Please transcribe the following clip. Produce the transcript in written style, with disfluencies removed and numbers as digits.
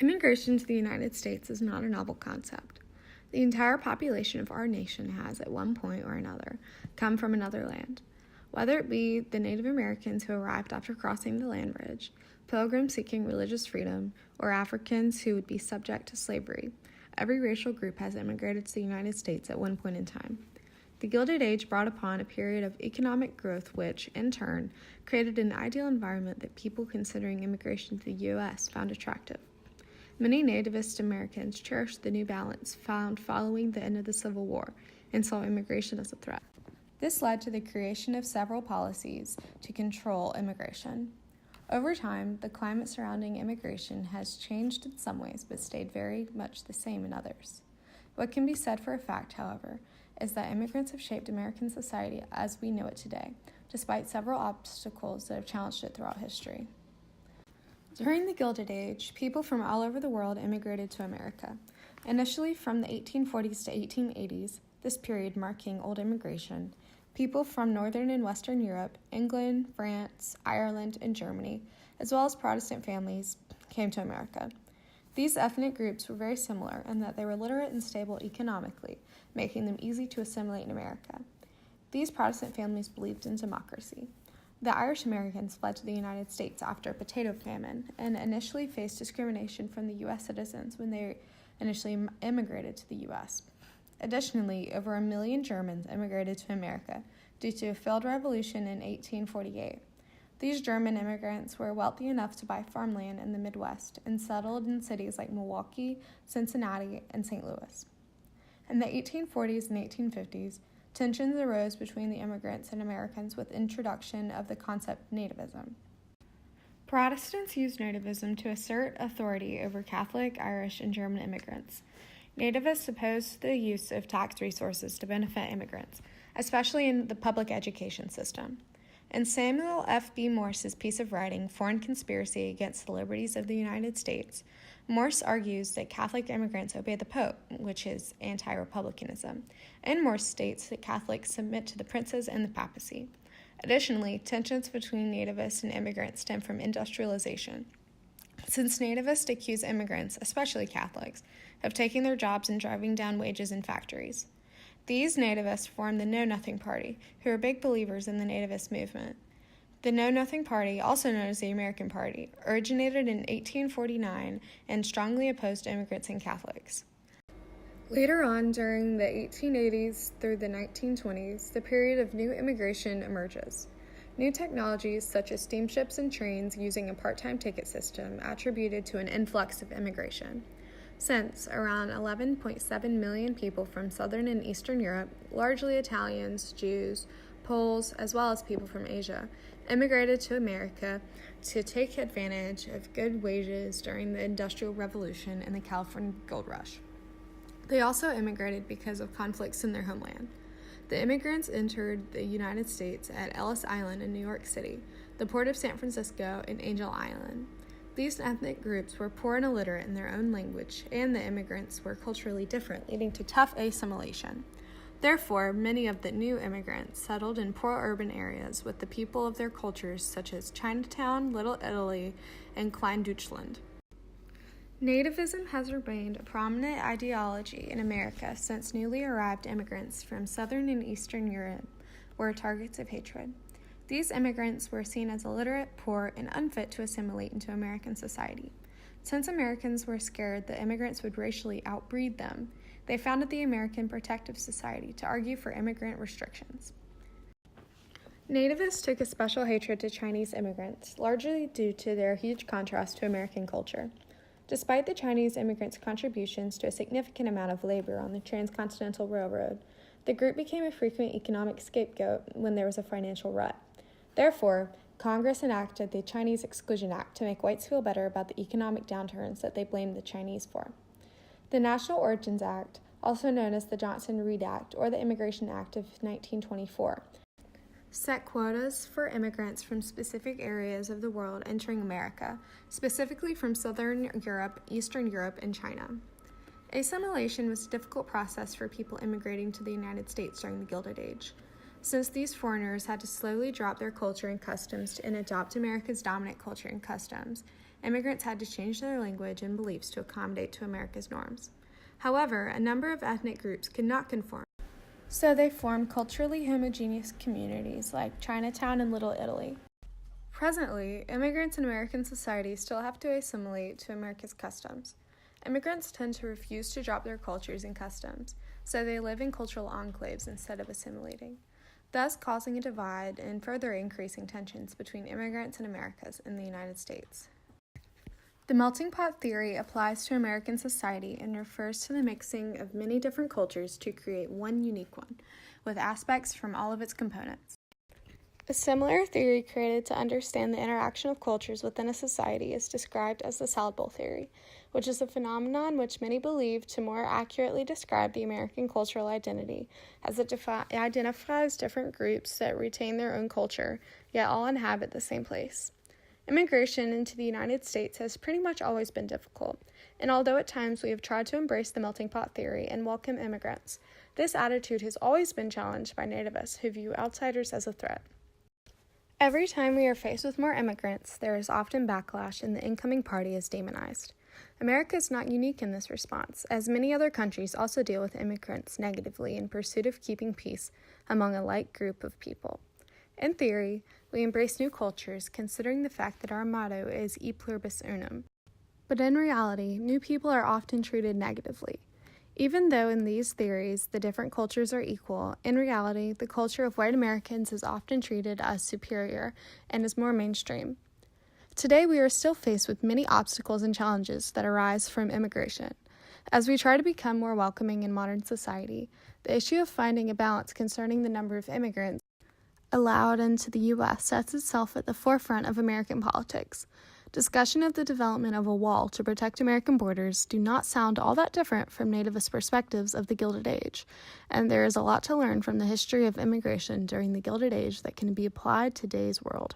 Immigration to the United States is not a novel concept. The entire population of our nation has, at one point or another, come from another land. Whether it be the Native Americans who arrived after crossing the land bridge, pilgrims seeking religious freedom, or Africans who would be subject to slavery, every racial group has immigrated to the United States at one point in time. The Gilded Age brought upon a period of economic growth which, in turn, created an ideal environment that people considering immigration to the U.S. found attractive. Many nativist Americans cherished the new balance found following the end of the Civil War and saw immigration as a threat. This led to the creation of several policies to control immigration. Over time, the climate surrounding immigration has changed in some ways but stayed very much the same in others. What can be said for a fact, however, is that immigrants have shaped American society as we know it today, despite several obstacles that have challenged it throughout history. During the Gilded Age, people from all over the world immigrated to America. Initially from the 1840s to 1880s, this period marking old immigration, people from Northern and Western Europe, England, France, Ireland, and Germany, as well as Protestant families, came to America. These ethnic groups were very similar in that they were literate and stable economically, making them easy to assimilate in America. These Protestant families believed in democracy. The Irish Americans fled to the United States after a potato famine and initially faced discrimination from the U.S. citizens when they initially immigrated to the U.S. Additionally, over 1 million Germans immigrated to America due to a failed revolution in 1848. These German immigrants were wealthy enough to buy farmland in the Midwest and settled in cities like Milwaukee, Cincinnati, and St. Louis. In the 1840s and 1850s, tensions arose between the immigrants and Americans with the introduction of the concept of nativism. Protestants used nativism to assert authority over Catholic, Irish, and German immigrants. Nativists opposed the use of tax resources to benefit immigrants, especially in the public education system. In Samuel F. B. Morse's piece of writing, Foreign Conspiracy Against the Liberties of the United States, Morse argues that Catholic immigrants obey the Pope, which is anti-republicanism, and Morse states that Catholics submit to the princes and the papacy. Additionally, tensions between nativists and immigrants stem from industrialization. Since nativists accuse immigrants, especially Catholics, of taking their jobs and driving down wages in factories. These nativists formed the Know Nothing Party, who are big believers in the nativist movement. The Know Nothing Party, also known as the American Party, originated in 1849 and strongly opposed immigrants and Catholics. Later on, during the 1880s through the 1920s, the period of new immigration emerges. New technologies such as steamships and trains using a part-time ticket system attributed to an influx of immigration. Since around 11.7 million people from Southern and Eastern Europe, largely Italians, Jews, Poles, as well as people from Asia, immigrated to America to take advantage of good wages during the Industrial Revolution and the California Gold Rush. They also immigrated because of conflicts in their homeland. The immigrants entered the United States at Ellis Island in New York City, the port of San Francisco, and Angel Island. These ethnic groups were poor and illiterate in their own language, and the immigrants were culturally different, leading to tough assimilation. Therefore, many of the new immigrants settled in poor urban areas with the people of their cultures such as Chinatown, Little Italy, and Klein-Deutschland. Nativism has remained a prominent ideology in America since newly arrived immigrants from Southern and Eastern Europe were targets of hatred. These immigrants were seen as illiterate, poor, and unfit to assimilate into American society. Since Americans were scared that immigrants would racially outbreed them, they founded the American Protective Society to argue for immigrant restrictions. Nativists took a special hatred to Chinese immigrants, largely due to their huge contrast to American culture. Despite the Chinese immigrants' contributions to a significant amount of labor on the Transcontinental Railroad, the group became a frequent economic scapegoat when there was a financial rut. Therefore, Congress enacted the Chinese Exclusion Act to make whites feel better about the economic downturns that they blamed the Chinese for. The National Origins Act, also known as the Johnson-Reed Act or the Immigration Act of 1924, set quotas for immigrants from specific areas of the world entering America, specifically from Southern Europe, Eastern Europe, and China. Assimilation was a difficult process for people immigrating to the United States during the Gilded Age. Since these foreigners had to slowly drop their culture and customs and adopt America's dominant culture and customs, immigrants had to change their language and beliefs to accommodate to America's norms. However, a number of ethnic groups could not conform, so they formed culturally homogeneous communities like Chinatown and Little Italy. Presently, immigrants in American society still have to assimilate to America's customs. Immigrants tend to refuse to drop their cultures and customs, so they live in cultural enclaves instead of assimilating, thus causing a divide and further increasing tensions between immigrants and Americas in the United States. The melting pot theory applies to American society and refers to the mixing of many different cultures to create one unique one, with aspects from all of its components. A similar theory created to understand the interaction of cultures within a society is described as the salad bowl theory, which is a phenomenon which many believe to more accurately describe the American cultural identity, as it identifies different groups that retain their own culture, yet all inhabit the same place. Immigration into the United States has pretty much always been difficult, and although at times we have tried to embrace the melting pot theory and welcome immigrants, this attitude has always been challenged by nativists who view outsiders as a threat. Every time we are faced with more immigrants, there is often backlash and the incoming party is demonized. America is not unique in this response, as many other countries also deal with immigrants negatively in pursuit of keeping peace among a like group of people. In theory, we embrace new cultures considering the fact that our motto is E pluribus unum. But in reality, new people are often treated negatively. Even though in these theories the different cultures are equal, in reality, the culture of white Americans is often treated as superior and is more mainstream. Today, we are still faced with many obstacles and challenges that arise from immigration. As we try to become more welcoming in modern society, the issue of finding a balance concerning the number of immigrants allowed into the U.S. sets itself at the forefront of American politics. Discussion of the development of a wall to protect American borders do not sound all that different from nativist perspectives of the Gilded Age, and there is a lot to learn from the history of immigration during the Gilded Age that can be applied to today's world.